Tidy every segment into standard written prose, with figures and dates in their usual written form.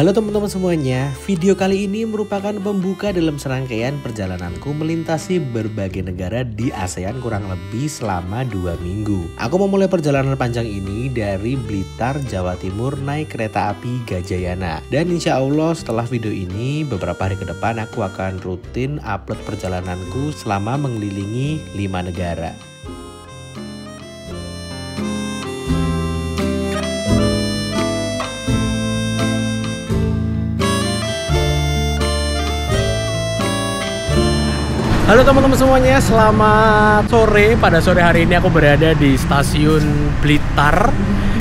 Halo teman-teman semuanya, video kali ini merupakan pembuka dalam serangkaian perjalananku melintasi berbagai negara di ASEAN kurang lebih selama 2 minggu. Aku memulai perjalanan panjang ini dari Blitar, Jawa Timur naik kereta api Gajayana. Dan insya Allah setelah video ini beberapa hari ke depan aku akan rutin upload perjalananku selama mengelilingi 5 negara. Halo teman-teman semuanya, selamat sore. Pada sore hari ini aku berada di stasiun Blitar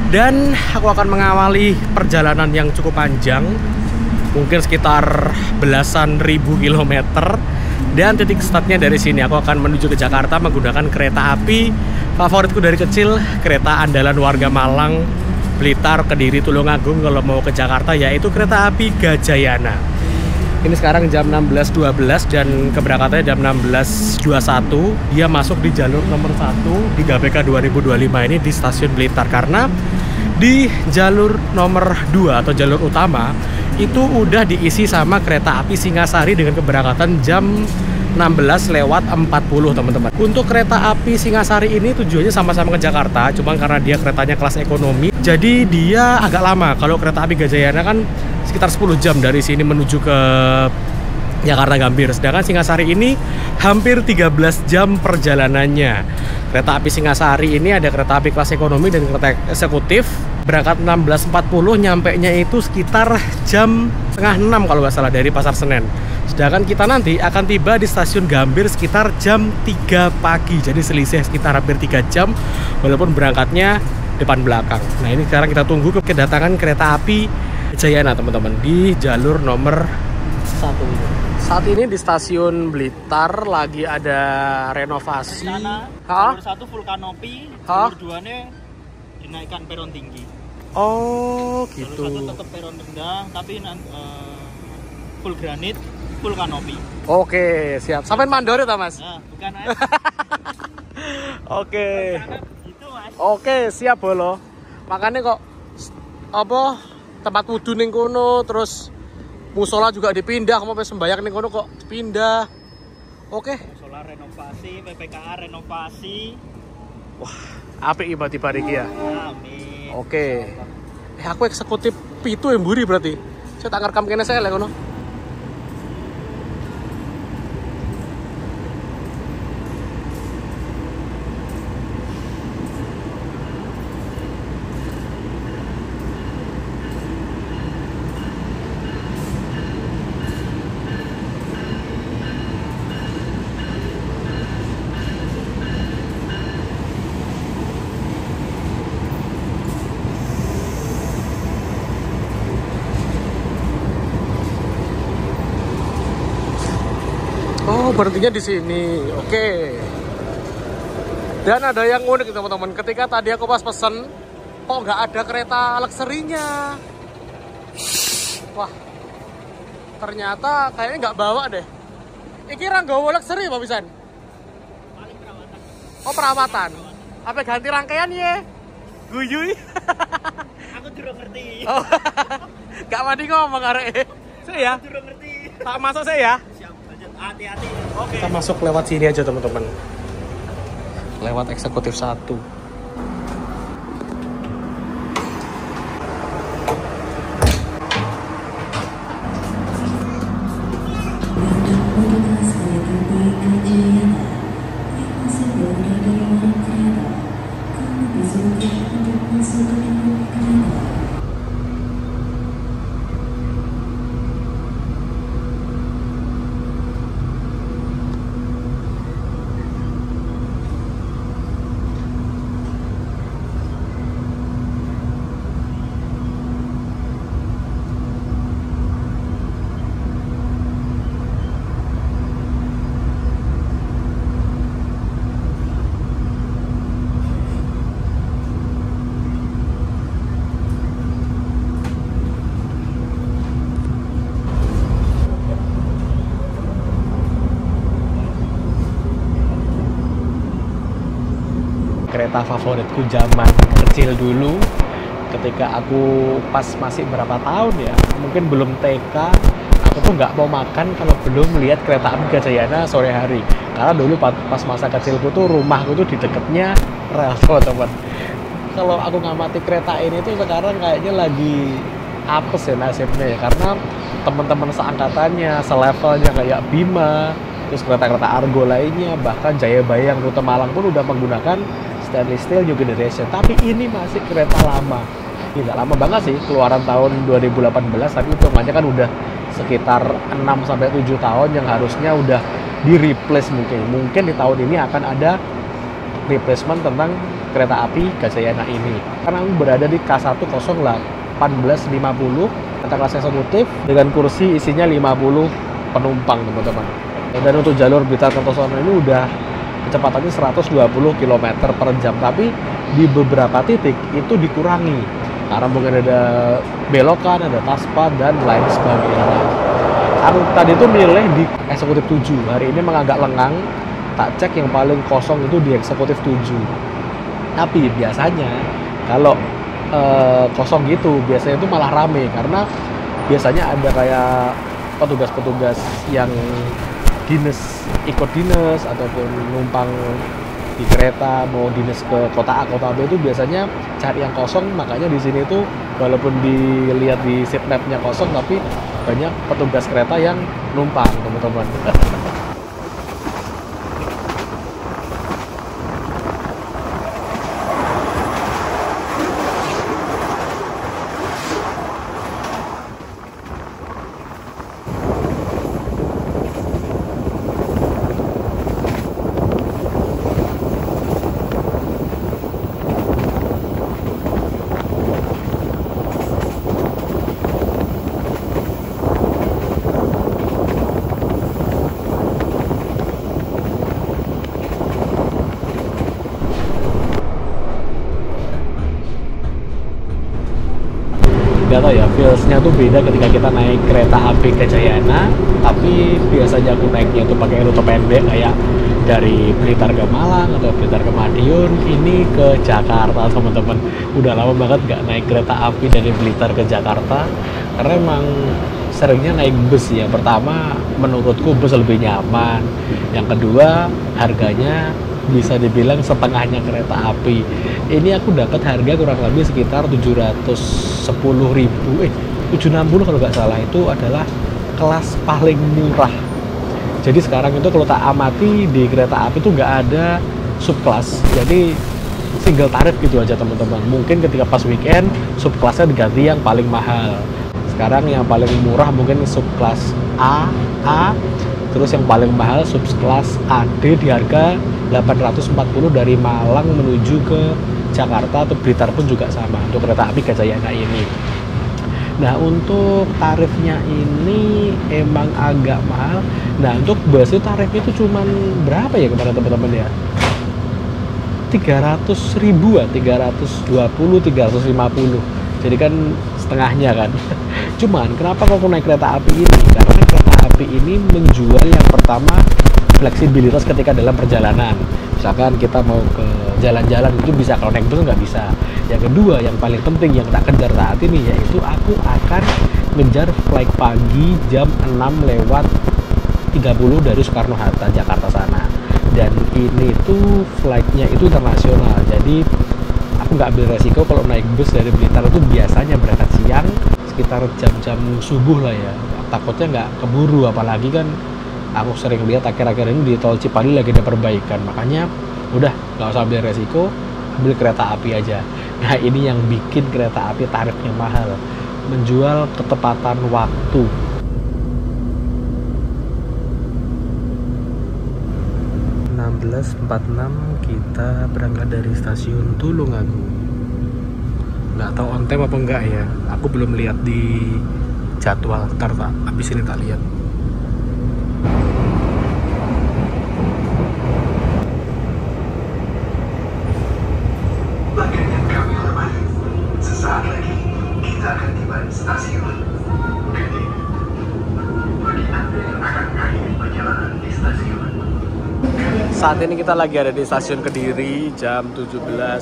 dan aku akan mengawali perjalanan yang cukup panjang, mungkin sekitar belasan ribu kilometer. Dan titik startnya dari sini aku akan menuju ke Jakarta menggunakan kereta api favoritku dari kecil, kereta andalan warga Malang, Blitar, Kediri, Tulungagung kalau mau ke Jakarta, yaitu kereta api Gajayana. Ini sekarang jam 16.12 dan keberangkatannya jam 16.21. Dia masuk di jalur nomor 1 di GBK 2025 ini di stasiun Blitar. Karena di jalur nomor 2 atau jalur utama itu udah diisi sama kereta api Singasari dengan keberangkatan jam 16:40 teman-teman. Untuk kereta api Singasari ini tujuannya sama-sama ke Jakarta, cuman karena dia keretanya kelas ekonomi, jadi dia agak lama. Kalau kereta api Gajayana kan sekitar 10 jam dari sini menuju ke Jakarta Gambir. Sedangkan Singasari ini hampir 13 jam perjalanannya. Kereta api Singasari ini ada kereta api kelas ekonomi dan kereta eksekutif. Berangkat 16.40, nyampenya itu sekitar jam setengah 6 kalau nggak salah dari Pasar Senen. Sedangkan kita nanti akan tiba di stasiun Gambir sekitar jam 3 pagi. Jadi selisih sekitar hampir 3 jam walaupun berangkatnya depan belakang. Nah ini sekarang kita tunggu kedatangan kereta api Gajayana teman-teman di jalur nomor 1 ini. Saat ini di stasiun Blitar lagi ada renovasi. Jalur 1 full kanopi, jalur 2 nya dinaikkan peron tinggi. Oh gitu. Jalur 1 tetap peron rendah tapi full granit, full kanopi. Oke, siap. Sampai mandor ya Mas? Nah, bukan Mas. Oke. Gitu Mas. Oke, siap bolo. Makanya kok apa tempat wudhu ning kono, terus musola juga dipindah, kamu pengen sembahyang ning kono kok dipindah. Oke. Musola renovasi, PPKA renovasi. Wah, apik tiba-tiba iki ya. Amin. Oke. Aku eksekutif pitu yang mburi berarti. Saya tak ngerekam kene saya lek kono. Oh, berhentinya di sini. Oke. Dan ada yang unik teman-teman. Ketika tadi aku pas pesen, kok nggak ada kereta luxury-nya. Wah, ternyata kayaknya nggak bawa deh. Iki ranggawa luxury Pak Pisan? Paling perawatan. Oh, perawatan. Apa ganti rangkaian ya? Guyui. Aku durung ngerti. Oh, gak mandi ngomong arek. Saya ya. Durung ngerti. Tak masuk saya ya. Siap, lanjut. Hati-hati. Oke. Kita masuk lewat sini aja teman-teman. Lewat eksekutif 1. Kereta favoritku zaman kecil dulu ketika aku pas masih berapa tahun ya, mungkin belum TK, aku tuh nggak mau makan kalau belum melihat kereta api Gajayana sore hari. Karena dulu pas masa kecilku tuh rumahku tuh di deketnya rel, teman-teman. Kalau aku ngamati kereta ini tuh sekarang kayaknya lagi apes ya nasibnya ya, karena teman-teman seangkatannya, selevelnya kayak Bima, terus kereta-kereta Argo lainnya, bahkan Jayabaya yang rute Malang pun udah menggunakan stainless steel new generation. Tapi ini masih kereta lama. Ini nggak lama banget sih, keluaran tahun 2018, tapi hitungannya kan udah sekitar 6-7 tahun yang harusnya udah di-replace mungkin. Mungkin di tahun ini akan ada replacement tentang kereta api Gajayana ini. Karena berada di K108-1850, kereta kelas eksekutif dengan kursi isinya 50 penumpang, teman-teman. Dan untuk jalur Blitar Kertosono ini udah kecepatannya 120 km per jam, tapi di beberapa titik itu dikurangi karena mungkin ada belokan, ada taspa, dan lain sebagainya. Aku tadi tuh milih di eksekutif 7, hari ini memang agak lengang, tak cek yang paling kosong itu di eksekutif 7. Tapi biasanya kalau kosong gitu, biasanya itu malah rame, karena biasanya ada kayak petugas-petugas yang ikut dinas ataupun numpang di kereta mau dinas ke kota A, kota B, itu biasanya cari yang kosong. Makanya di sini tuh walaupun dilihat di seat map-nya kosong, tapi banyak petugas kereta yang numpang, teman-teman. Gak tau ya, feelsnya tuh beda ketika kita naik kereta api Gajayana, tapi biasanya aku naiknya tuh pakai rute pendek kayak dari Blitar ke Malang atau Blitar ke Madiun. Ini ke Jakarta, teman-teman. Udah lama banget gak naik kereta api dari Blitar ke Jakarta, karena emang seringnya naik bus ya. Pertama, menurutku bus lebih nyaman. Yang kedua, harganya bisa dibilang setengahnya kereta api. Ini aku dapat harga kurang lebih sekitar 760.000, 760 kalau nggak salah. Itu adalah kelas paling murah. Jadi sekarang itu kalau tak amati di kereta api itu nggak ada subkelas, jadi single tarif gitu aja, teman-teman. Mungkin ketika pas weekend subkelasnya diganti yang paling mahal. Sekarang yang paling murah mungkin subkelas A, terus yang paling mahal subkelas AD di harga 840 dari Malang menuju ke Jakarta atau Blitar pun juga sama untuk kereta api Gajayana ini. Nah, untuk tarifnya ini emang agak mahal. Nah, untuk bus itu tarifnya itu cuman berapa ya kemarin, teman-teman ya? 300.000 ya, 320, 350. Jadi kan setengahnya kan. Cuman kenapa kok naik kereta api ini? Karena kereta api ini menjual yang pertama fleksibilitas ketika dalam perjalanan. Misalkan kita mau ke jalan-jalan itu bisa, kalau naik bus nggak bisa. Yang kedua, yang paling penting yang tak kejar saat ini, yaitu aku akan ngejar flight pagi jam 6:30 dari Soekarno-Hatta, Jakarta sana. Dan ini tuh flightnya itu internasional, jadi aku nggak ambil resiko kalau naik bus dari Blitar itu biasanya berangkat siang sekitar jam-jam subuh lah ya. Takutnya nggak keburu, apalagi kan aku sering lihat akhir-akhir ini di tol Cipali lagi ada perbaikan. Makanya udah nggak usah ambil resiko, ambil kereta api aja. Nah, ini yang bikin kereta api tarifnya mahal, menjual ketepatan waktu. Kita berangkat dari stasiun Tulungagung. Nggak tahu on time apa enggak ya, aku belum lihat di jadwal. Ntar tak habis ini tak lihat. Langganan kami hormati, sesaat lagi kita akan tiba di stasiun Kediri. Bagi Anda yang akan mengakhiri perjalanan di stasiun, kalian Saat ini kita lagi ada di stasiun Kediri jam 17.00.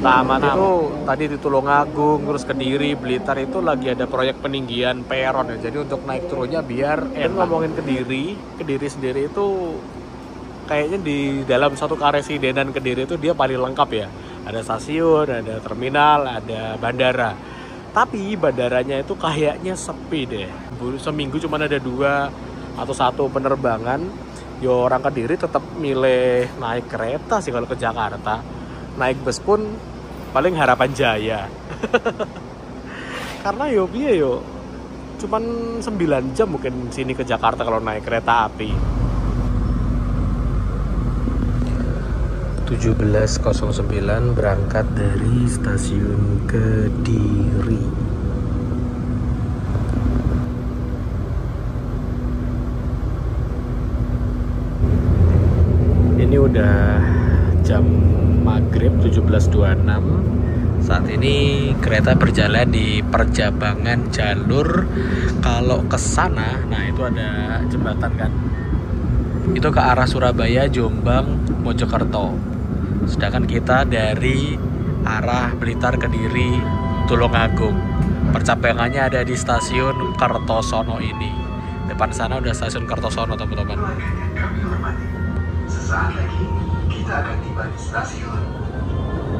Tamat itu tadi di Tulungagung, terus Kediri, Blitar itu lagi ada proyek peninggian peron ya. Jadi untuk naik turunnya biar ngomongin Kediri sendiri itu kayaknya di dalam satu karesidenan Kediri itu dia paling lengkap ya. Ada stasiun, ada terminal, ada bandara. Tapi bandaranya itu kayaknya sepi deh. Seminggu cuma ada 2 atau 1 penerbangan. Yo orang Kediri tetap milih naik kereta sih kalau ke Jakarta. Naik bus pun paling Harapan Jaya. Karena yo cuman 9 jam mungkin sini ke Jakarta kalau naik kereta api. 17.09 berangkat dari stasiun Kediri. Ini udah jam maghrib 17.26. Saat ini kereta berjalan di perjabangan jalur. Kalau ke sana, nah itu ada jembatan kan. Itu ke arah Surabaya, Jombang, Mojokerto. Sedangkan kita dari arah Blitar, Kediri, Tulungagung. Percabangannya ada di stasiun Kertosono ini. Depan sana udah stasiun Kertosono, teman-teman. Sesaat lagi kita akan tiba di stasiun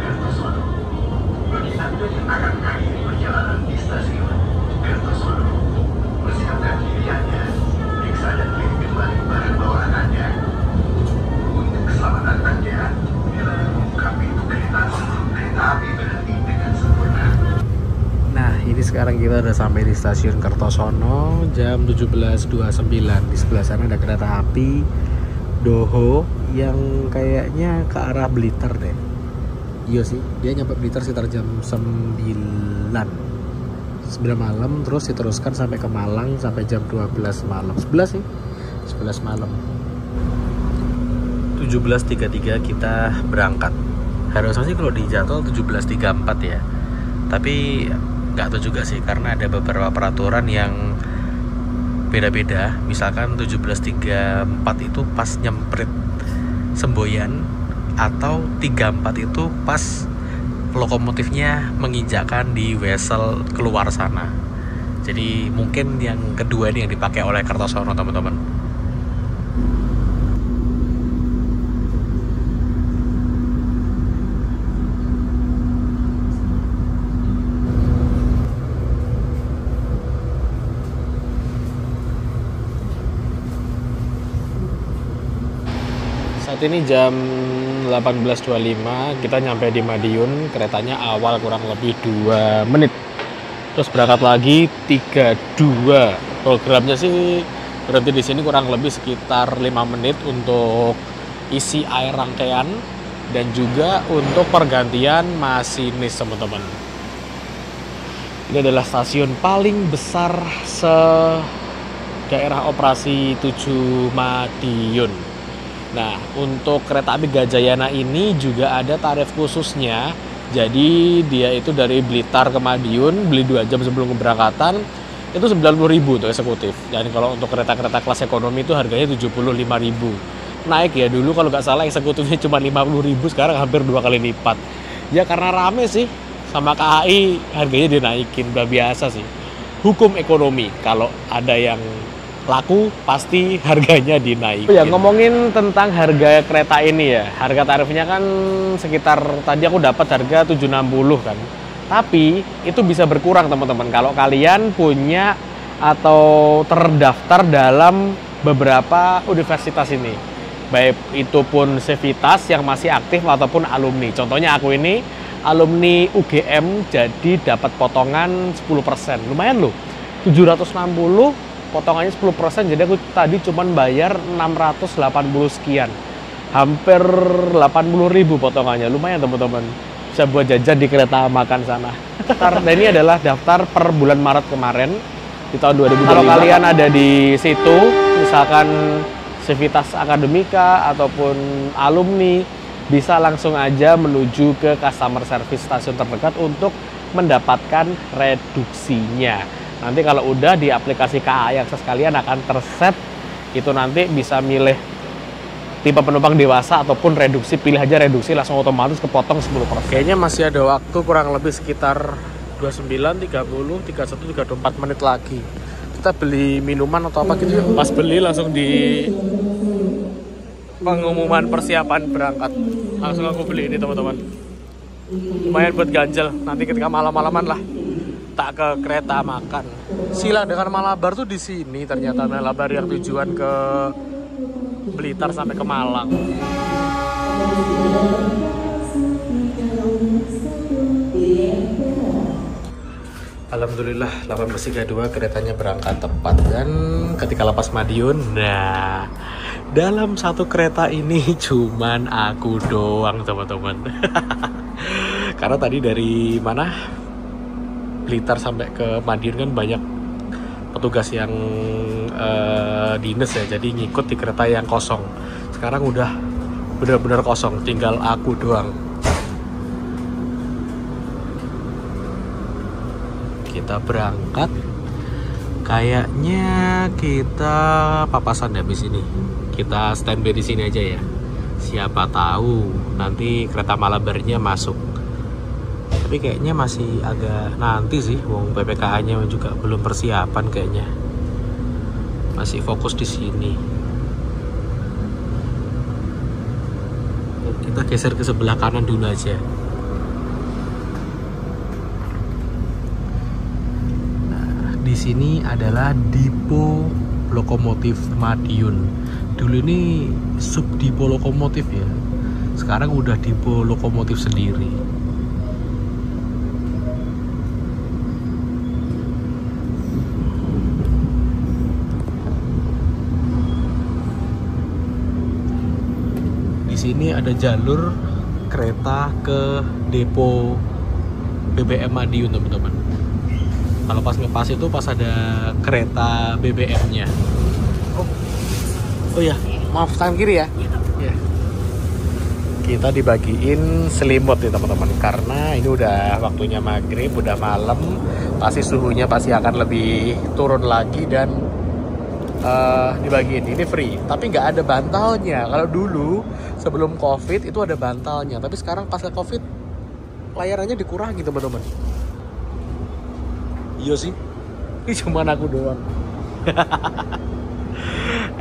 Kertosono. Bagi Anda yang akan mengakhiri perjalanan di stasiun Kertosono, persiapkan diri Anda, periksa dan kirim kembali barang bawaan Anda. Untuk keselamatan Anda, bila membuka pintu kereta sebelum kereta api berhenti dengan sempurna. Nah, ini sekarang kita udah sampai di stasiun Kertosono jam 17.29. Di sebelah sana ada kereta api Doho yang kayaknya ke arah Blitar deh. Iya sih, dia nyampe Blitar sekitar jam 9 malam, terus diteruskan sampai ke Malang sampai jam 12 malam. 11 sih, 11 malam. 17.33 kita berangkat. Harusnya sih kalau di jadwal 17.34 ya. Tapi nggak tahu juga sih, karena ada beberapa peraturan yang beda-beda. Misalkan 17.34 itu pas nyemprit Semboyan, atau 34 itu pas lokomotifnya menginjakkan di Wesel keluar sana. Jadi mungkin yang kedua ini yang dipakai oleh Kertosono, teman-teman. Saat ini jam 18.25, kita nyampe di Madiun. Keretanya awal kurang lebih 2 menit. Terus berangkat lagi 32. Programnya sih berhenti di sini kurang lebih sekitar 5 menit untuk isi air rangkaian dan juga untuk pergantian masinis, teman-teman. Ini adalah stasiun paling besar se-daerah operasi 7 Madiun. Nah, untuk kereta api Gajayana ini juga ada tarif khususnya. Jadi dia itu dari Blitar ke Madiun, beli 2 jam sebelum keberangkatan, itu 90.000 untuk eksekutif. Dan kalau untuk kereta-kereta kelas ekonomi itu harganya 75.000. Naik ya, dulu kalau nggak salah eksekutifnya cuma 50.000, sekarang hampir 2 kali lipat. Ya karena rame sih, sama KAI harganya dinaikin, udah biasa sih. Hukum ekonomi, kalau ada yang laku pasti harganya dinaikin. Ya, ngomongin tentang harga kereta ini ya, harga tarifnya kan sekitar tadi aku dapat harga 760 kan. Tapi itu bisa berkurang, teman-teman, kalau kalian punya atau terdaftar dalam beberapa universitas ini. Baik itu pun Civitas yang masih aktif ataupun alumni. Contohnya aku ini alumni UGM, jadi dapat potongan 10%. Lumayan loh. 760 potongannya 10%, jadi aku tadi cuman bayar 680 sekian. Hampir 80.000 potongannya. Lumayan, teman-teman. Bisa buat jajan di kereta makan sana. Dan ini adalah daftar per bulan Maret kemarin di tahun 2025. Kalau kalian ada di situ, misalkan Civitas Akademika ataupun alumni, bisa langsung aja menuju ke customer service stasiun terdekat untuk mendapatkan reduksinya. Nanti kalau udah di aplikasi KAI Akses kalian akan terset, itu nanti bisa milih tipe penumpang dewasa ataupun reduksi, pilih aja reduksi langsung otomatis kepotong 10%. Kayaknya masih ada waktu kurang lebih sekitar 29, 30, 31, 34 menit lagi. Kita beli minuman atau apa gitu yuk. Pas beli langsung di pengumuman persiapan berangkat. Langsung aku beli ini teman-teman. Lumayan buat ganjel. Nanti ketika malam-malaman lah tak ke kereta makan. Silang dengan Malabar tuh di sini ternyata, Malabar yang tujuan ke Blitar sampai ke Malang. Alhamdulillah 18.32 keretanya berangkat tepat. Dan ketika lepas Madiun, nah dalam satu kereta ini cuman aku doang teman-teman. Karena tadi dari mana Blitar sampai ke Madiun kan banyak petugas yang dinas ya, jadi ngikut di kereta yang kosong. Sekarang udah benar-benar kosong, tinggal aku doang. Kita berangkat, kayaknya kita papasan habis ini. Kita standby di sini aja ya. Siapa tahu nanti kereta Malabarnya masuk. Tapi kayaknya masih agak nanti sih, wong PPKA-nya juga belum persiapan kayaknya. Masih fokus di sini. Kita geser ke sebelah kanan dulu aja. Nah, di sini adalah Dipo Lokomotif Madiun. Dulu ini sub Dipo Lokomotif ya. Sekarang udah Dipo Lokomotif sendiri. Di sini ada jalur kereta ke depo BBM Madiun teman-teman. Kalau pas ngepas itu pas ada kereta BBM-nya. Oh ya, maaf tangan kiri ya. Ya. Kita dibagiin selimut nih teman-teman, karena ini udah waktunya maghrib, udah malam, pasti suhunya pasti akan lebih turun lagi dan dibagiin ini free, tapi nggak ada bantalnya. Kalau dulu sebelum COVID itu ada bantalnya, tapi sekarang pasca COVID layarannya dikurangi teman-teman. Iya sih, ini cuma aku doang.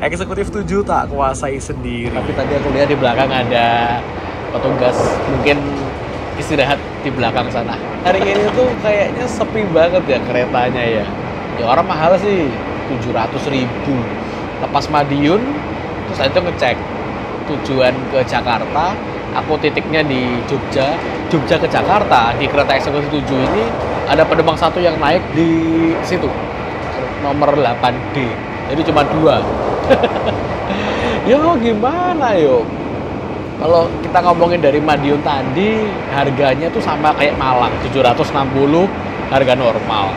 Eksekutif 7 tak kuasai sendiri. Tapi tadi aku lihat di belakang ada petugas, mungkin istirahat di belakang sana. Hari ini tuh kayaknya sepi banget ya keretanya ya. Ya orang mahal sih 700.000. Lepas Madiun, terus saya itu ngecek tujuan ke Jakarta. Aku titiknya di Jogja, Jogja ke Jakarta. Di kereta eksekutif 7 ini ada penumpang satu yang naik di situ, nomor 8D. Jadi cuma 2. Yo gimana yo? Kalau kita ngomongin dari Madiun tadi, harganya tuh sama kayak Malang, 760 harga normal.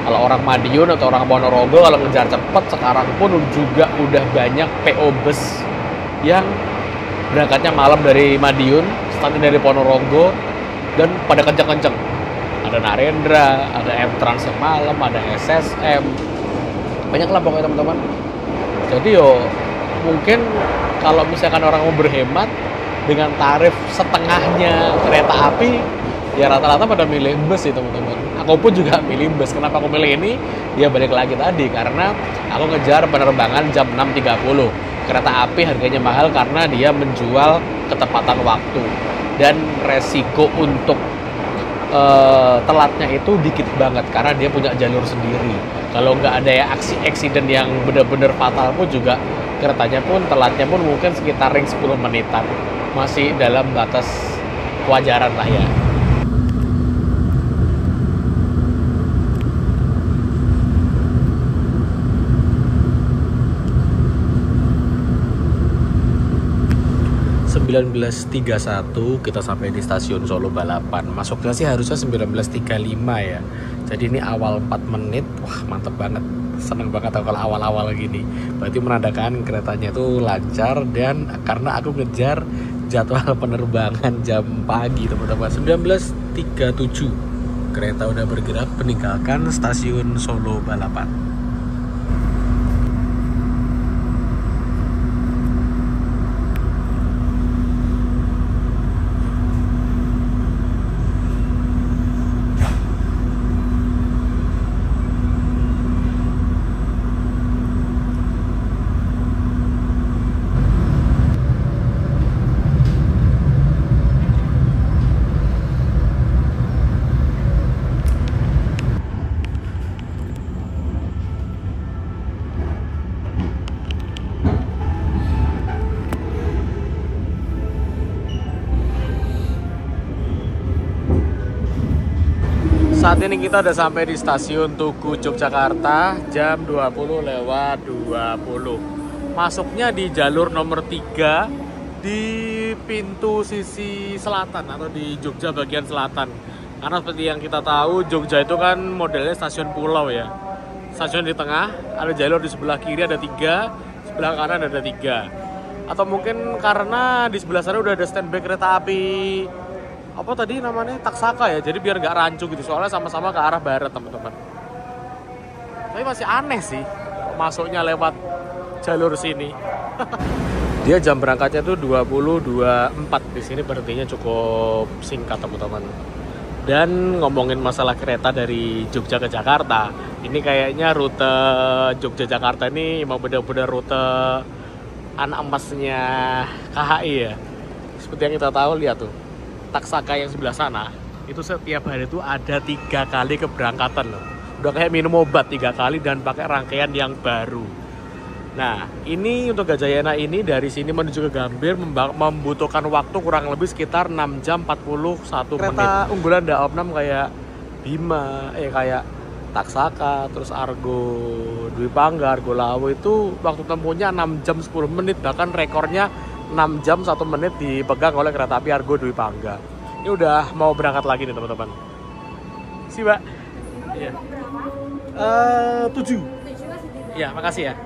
Kalau orang Madiun atau orang Ponorogo kalau ngejar cepet sekarang pun juga udah banyak PO bus yang berangkatnya malam dari Madiun, startnya dari Ponorogo, dan pada kenceng-kenceng. Ada Narendra, ada M-Trans yang malam, ada SSM. Banyak lah pokoknya teman-teman. Jadi yo mungkin kalau misalkan orang mau berhemat dengan tarif setengahnya kereta api, ya rata-rata pada milih bus sih teman-teman. Aku pun juga milih bus. Kenapa aku milih ini? Ya balik lagi tadi, karena aku ngejar penerbangan jam 6.30. Kereta api harganya mahal karena dia menjual ketepatan waktu, dan resiko untuk telatnya itu dikit banget karena dia punya jalur sendiri. Kalau nggak ada ya aksiden yang benar-benar fatal pun juga keretanya pun telatnya pun mungkin sekitar ring 10 menitan. Masih dalam batas kewajaran lah ya. (19.31) kita sampai di stasiun Solo Balapan. Masuknya sih harusnya 19.35 ya. Jadi ini awal 4 menit. Wah, mantep banget. Seneng banget kalau awal-awal gini. Berarti menandakan keretanya itu lancar, dan karena aku ngejar jadwal penerbangan jam pagi, teman-teman. 19.37 kereta udah bergerak meninggalkan stasiun Solo Balapan. Saat ini kita udah sampai di stasiun Tugu Yogyakarta jam 20:20. Masuknya di jalur nomor 3 di pintu sisi selatan atau di Jogja bagian selatan. Karena seperti yang kita tahu, Jogja itu kan modelnya stasiun pulau ya. Stasiun di tengah, ada jalur di sebelah kiri ada 3, sebelah kanan ada 3. Atau mungkin karena di sebelah sana udah ada standby kereta api apa tadi namanya, Taksaka ya, jadi biar nggak rancu gitu, soalnya sama-sama ke arah barat teman-teman. Tapi masih aneh sih masuknya lewat jalur sini. Dia jam berangkatnya tuh 20:24, di sini berartinya cukup singkat teman-teman. Dan ngomongin masalah kereta dari Jogja ke Jakarta, ini kayaknya rute Jogja Jakarta ini mau benar-benar rute anak emasnya KHI ya. Seperti yang kita tahu, lihat tuh Taksaka yang sebelah sana itu setiap hari itu ada 3 kali keberangkatan loh. Udah kayak minum obat 3 kali dan pakai rangkaian yang baru. Nah ini untuk Gajayana ini dari sini menuju ke Gambir membutuhkan waktu kurang lebih sekitar 6 jam 41 menit. Kereta unggulan Daop 6 kayak Bima, kayak Taksaka, terus Argo Dwi Pangga, Argo Lawu itu waktu tempuhnya 6 jam 10 menit, bahkan rekornya 6 jam 1 menit dipegang oleh kereta api Argo Dwi Pangga. Ini udah mau berangkat lagi nih teman-teman. Si Mbak. Iya. 7. Iya, makasih ya.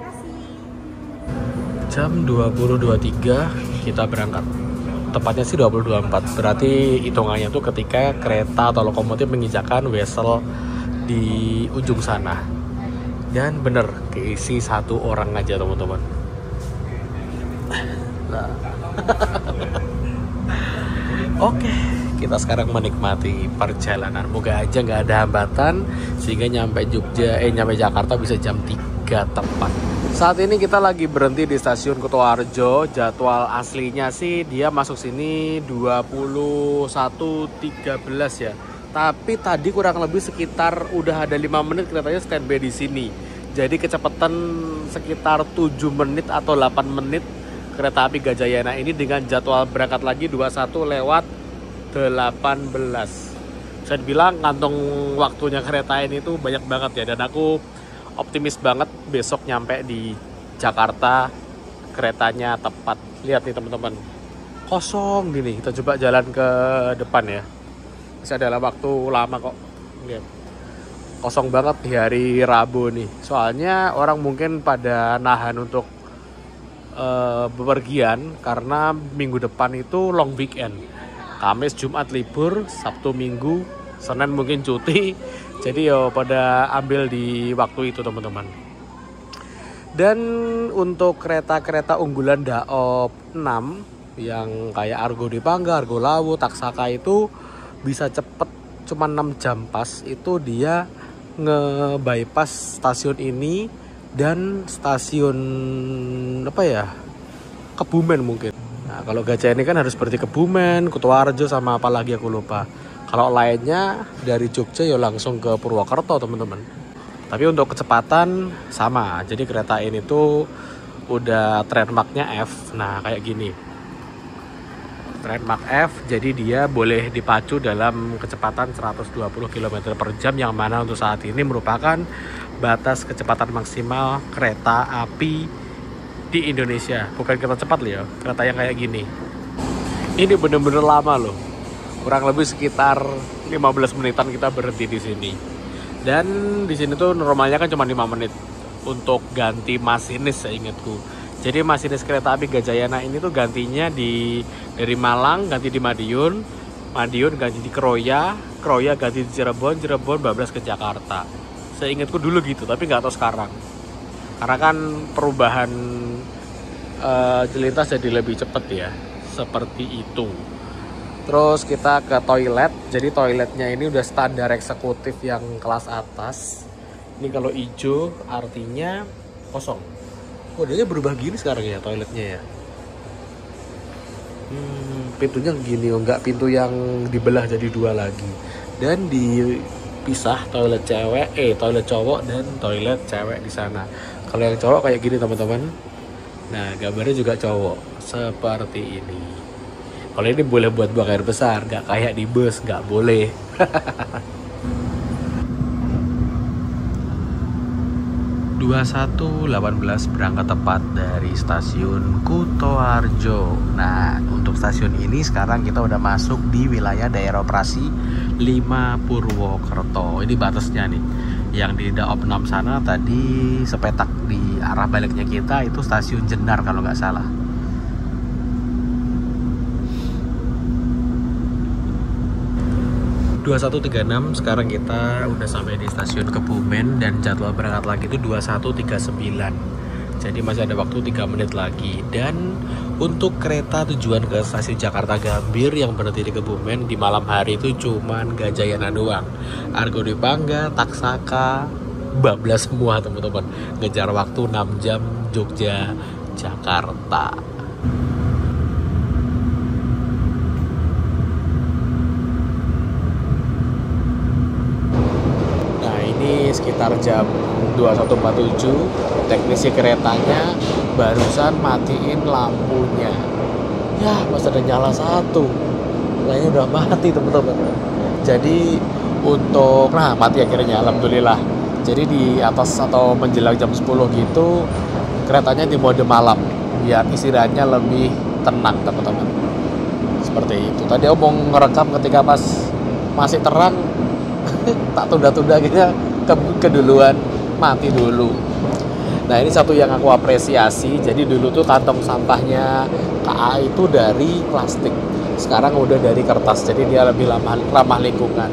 Jam 20:23 kita berangkat. Tepatnya sih 20:24. Berarti hitungannya tuh ketika kereta atau lokomotif menginjakan wesel di ujung sana. Dan bener keisi 1 orang aja teman-teman. Nah. Oke, kita sekarang menikmati perjalanan. Moga aja nggak ada hambatan sehingga nyampe Jakarta bisa jam 3 tepat. Saat ini kita lagi berhenti di stasiun Kutoarjo. Jadwal aslinya sih dia masuk sini 21:13 ya. Tapi tadi kurang lebih sekitar udah ada 5 menit keretanya standby di sini. Jadi kecepatan sekitar 7 menit atau 8 menit kereta api Gajayana ini dengan jadwal berangkat lagi 21:18. Saya bilang kantong waktunya kereta ini tuh banyak banget ya, dan aku optimis banget besok nyampe di Jakarta keretanya tepat. Lihat nih teman-teman, kosong gini. Kita coba jalan ke depan ya. Masih ada waktu lama kok. Lihat. Kosong banget di hari Rabu nih. Soalnya orang mungkin pada nahan untuk bepergian karena minggu depan itu long weekend. Kamis, Jumat libur, Sabtu, Minggu, Senin mungkin cuti. Jadi pada ambil di waktu itu teman-teman. Dan untuk kereta-kereta unggulan Daop 6 yang kayak Argo Dwi Pangga, Argo Lawu, Taksaka itu bisa cepet, cuma 6 jam pas. Itu dia nge-bypass stasiun ini dan stasiun Kebumen mungkin. Nah kalau Gajah ini kan harus berarti Kebumen, Kutoarjo sama apa lagi aku lupa. Kalau lainnya dari Jogja ya langsung ke Purwokerto teman-teman. Tapi untuk kecepatan sama. Jadi kereta ini tuh udah trademarknya F. Nah kayak gini. Trademark F, jadi dia boleh dipacu dalam kecepatan 120 km per jam, yang mana untuk saat ini merupakan batas kecepatan maksimal kereta api di Indonesia. Bukan kereta cepat loh ya, kereta yang kayak gini. Ini bener-bener lama loh. Kurang lebih sekitar 15 menitan kita berhenti di sini. Dan di sini tuh normalnya kan cuma 5 menit untuk ganti masinis seingatku. Jadi masinis kereta api Gajayana ini tuh gantinya dari Malang ganti di Madiun, Madiun ganti di Kroya, Kroya ganti di Cirebon, Cirebon bablas ke Jakarta. Seingatku dulu gitu, tapi nggak tahu sekarang. Karena kan perubahan lintas jadi lebih cepat ya, seperti itu. Terus kita ke toilet. Jadi toiletnya ini udah standar eksekutif yang kelas atas. Ini kalau hijau artinya kosong. Modelnya berubah gini sekarang ya toiletnya ya. Pintunya gini, enggak pintu yang dibelah jadi 2 lagi. Dan dipisah toilet toilet cowok dan toilet cewek di sana. Kalau yang cowok kayak gini teman-teman. Nah gambarnya juga cowok seperti ini. Kalau ini boleh buat buang air besar, nggak kayak di bus, nggak boleh. 21.18 berangkat tepat dari stasiun Kutoarjo. Nah, untuk stasiun ini sekarang kita udah masuk di wilayah daerah operasi 5 Purwokerto. Ini batasnya nih. Yang di Daop 6 sana tadi sepetak di arah baliknya kita itu stasiun Jenar kalau nggak salah. ...21.36 sekarang kita udah sampai di stasiun Kebumen dan jadwal berangkat lagi itu 21.39. Jadi masih ada waktu 3 menit lagi. Dan untuk kereta tujuan ke stasiun Jakarta Gambir yang berhenti di Kebumen di malam hari itu cuman Gajayana doang. Argo Dwi Pangga, Taksaka, bablas semua teman-teman. Ngejar waktu 6 jam Jogja Jakarta. Sekitar jam 21.47 teknisi keretanya barusan matiin lampunya. Ya, masih ada nyala satu, lainnya udah mati teman-teman. Jadi untuk mati akhirnya alhamdulillah. Jadi di atas atau menjelang jam 10 gitu keretanya di mode malam biar istirahatnya lebih tenang teman-teman. Seperti itu. Tadi aku mau ngerekam ketika pas masih terang tak tunda-tunda gitu, keduluan mati dulu. Nah, ini satu yang aku apresiasi. Jadi dulu tuh kantong sampahnya KA itu dari plastik, sekarang udah dari kertas, jadi dia lebih ramah lingkungan.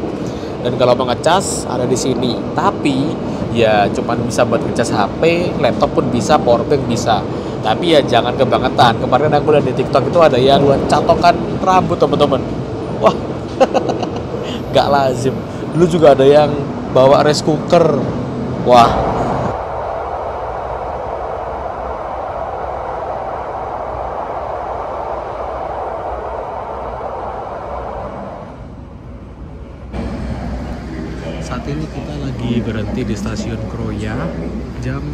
Dan kalau mau ngecas ada di sini, tapi ya cuman bisa buat ngecas HP, laptop pun bisa, powerbank bisa, tapi ya jangan kebangetan. Kemarin aku lihat di TikTok itu ada yang buat catokan rambut teman-teman. Wah, gak lazim. Dulu juga ada yang bawa rice cooker. Wah. Saat ini kita lagi berhenti di stasiun Kroya jam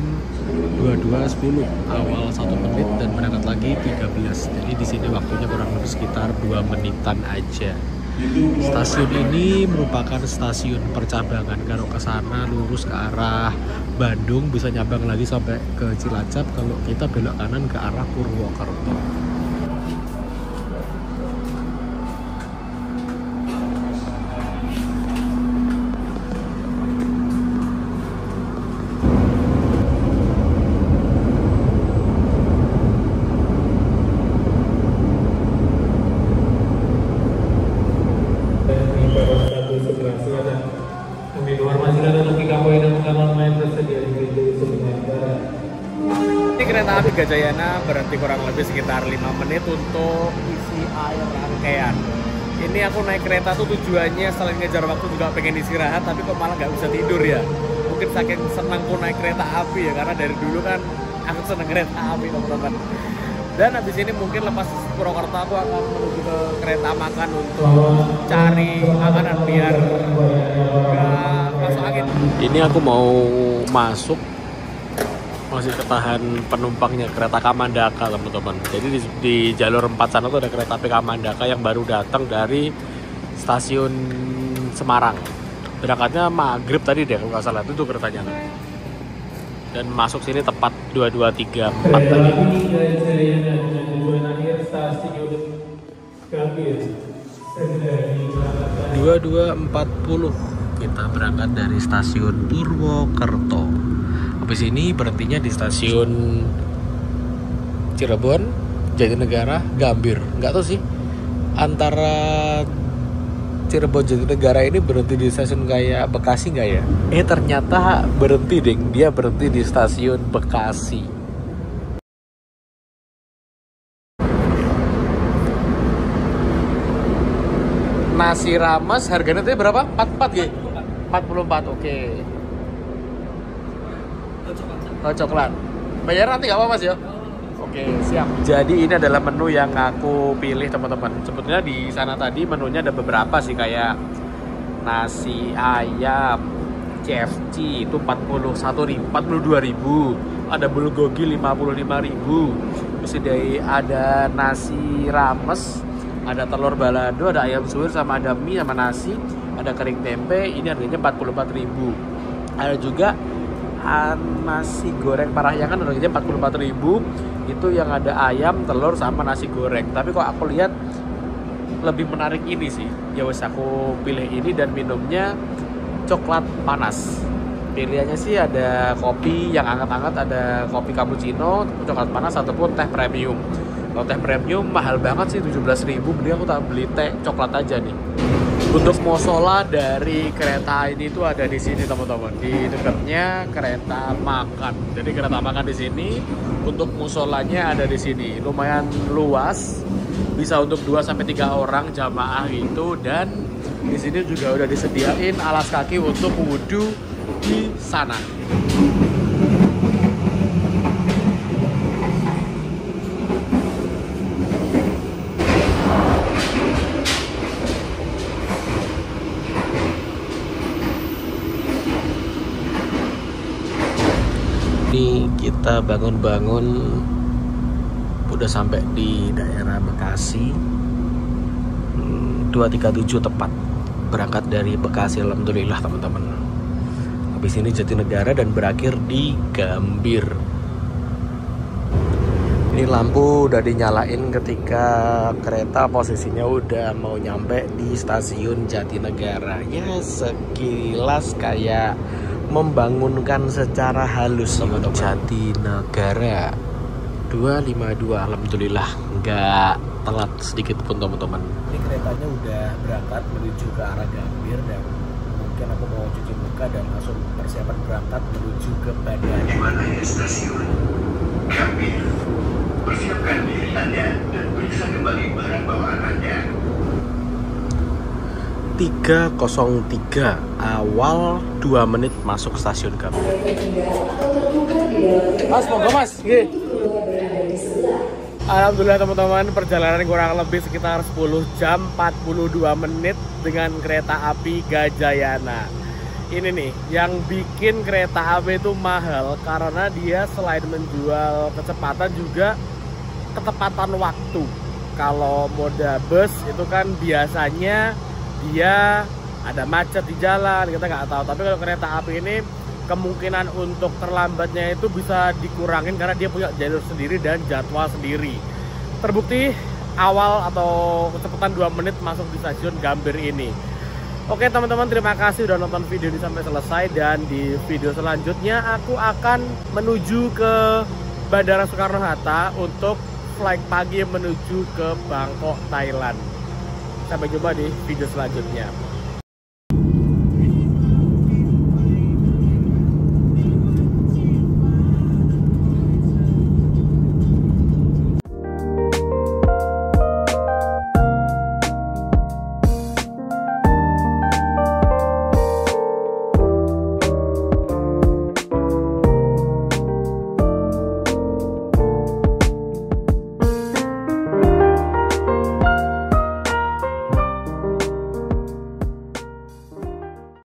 22.10, awal 1 menit dan berangkat lagi 13. Jadi di sini waktunya kurang lebih sekitar 2 menitan aja. Stasiun ini merupakan stasiun percabangan. Kalau ke sana lurus ke arah Bandung bisa nyabang lagi sampai ke Cilacap. Kalau kita belok kanan ke arah Purwokerto. Kereta api Gajayana berhenti kurang lebih sekitar 5 menit untuk isi air rangkaian. Ini aku naik kereta tuh tujuannya selain ngejar waktu juga pengen istirahat, tapi kok malah nggak bisa tidur ya. Mungkin saking senangku naik kereta api ya, karena dari dulu kan aku seneng kereta api teman-teman. Dan habis ini mungkin lepas Purwokerto aku akan menuju ke kereta makan untuk cari makanan biar nggak masuk angin. Ini aku mau masuk, masih ketahan penumpangnya kereta Kamandaka teman-teman. Jadi di jalur 4 sana tuh ada kereta api Kamandaka yang baru datang dari stasiun Semarang. Berangkatnya maghrib tadi deh kalau nggak salah, itu tuh keretanya. Dan masuk sini tepat 22.34 tadi. 22.40 kita berangkat dari stasiun Purwokerto. Habis ini berhentinya di stasiun Cirebon, Jatinegara, Gambir. Nggak tahu sih antara Cirebon Jatinegara ini berhenti di stasiun kayak Bekasi nggak ya? Ternyata berhenti deh, dia berhenti di stasiun Bekasi. Nasi rames harganya tadi berapa? 44 ya? 44, oke. Oh, coklat. Bayar nanti nggak apa mas ya? Oke, siap. Jadi ini adalah menu yang aku pilih teman-teman. Sebetulnya di sana tadi menunya ada beberapa sih, kayak nasi ayam CFC itu 42.000, ada bulgogi 55.000. Terus ada nasi rames, ada telur balado, ada ayam suwir, sama ada mie sama nasi, ada kering tempe. Ini harganya 44.000. Ada juga nasi goreng Parahyangan harganya 44.000. Itu yang ada ayam, telur sama nasi goreng. Tapi kok aku lihat lebih menarik ini sih. Ya wes aku pilih ini dan minumnya coklat panas. Pilihannya sih ada kopi yang hangat-hangat, ada kopi cappuccino, coklat panas ataupun teh premium. Kalau teh premium mahal banget sih 17.000. Mending aku tak beli teh coklat aja nih. Untuk musola dari kereta ini tuh ada di sini teman-teman, di dekatnya kereta makan. Jadi kereta makan di sini, untuk musolanya ada di sini. Lumayan luas, bisa untuk 2-3 orang jamaah gitu. Dan di sini juga udah disediain alas kaki untuk wudhu di sana. Ini kita bangun-bangun udah sampai di daerah Bekasi. 237 tepat berangkat dari Bekasi, alhamdulillah teman-teman. Habis ini Jatinegara dan berakhir di Gambir. Ini lampu udah dinyalain ketika kereta posisinya udah mau nyampe di stasiun Jatinegara. Ya sekilas kayak membangunkan secara halus teman-teman. Jatinegara 252, alhamdulillah nggak telat sedikit pun teman-teman. Ini keretanya udah berangkat menuju ke arah Gambir dan mungkin aku mau cuci muka dan langsung persiapan berangkat menuju ke bandara. Di mana ya stasiun Gambir? Persiapkan diri Anda dan periksa kembali barang bawaan Anda. 3:03 awal 2 menit masuk stasiun Gambir. Mas, monggo Mas. Nggih. Alhamdulillah teman-teman, perjalanan kurang lebih sekitar 10 jam 42 menit dengan kereta api Gajayana. Ini nih yang bikin kereta api itu mahal karena dia selain menjual kecepatan juga ketepatan waktu. Kalau moda bus itu kan biasanya dia ada macet di jalan, kita nggak tahu. Tapi kalau kereta api ini kemungkinan untuk terlambatnya itu bisa dikurangin karena dia punya jalur sendiri dan jadwal sendiri. Terbukti awal atau kecepatan 2 menit masuk di stasiun Gambir ini. Oke teman-teman, terima kasih udah nonton video ini sampai selesai. Dan di video selanjutnya aku akan menuju ke Bandara Soekarno-Hatta untuk flight pagi menuju ke Bangkok, Thailand. Sampai jumpa di video selanjutnya.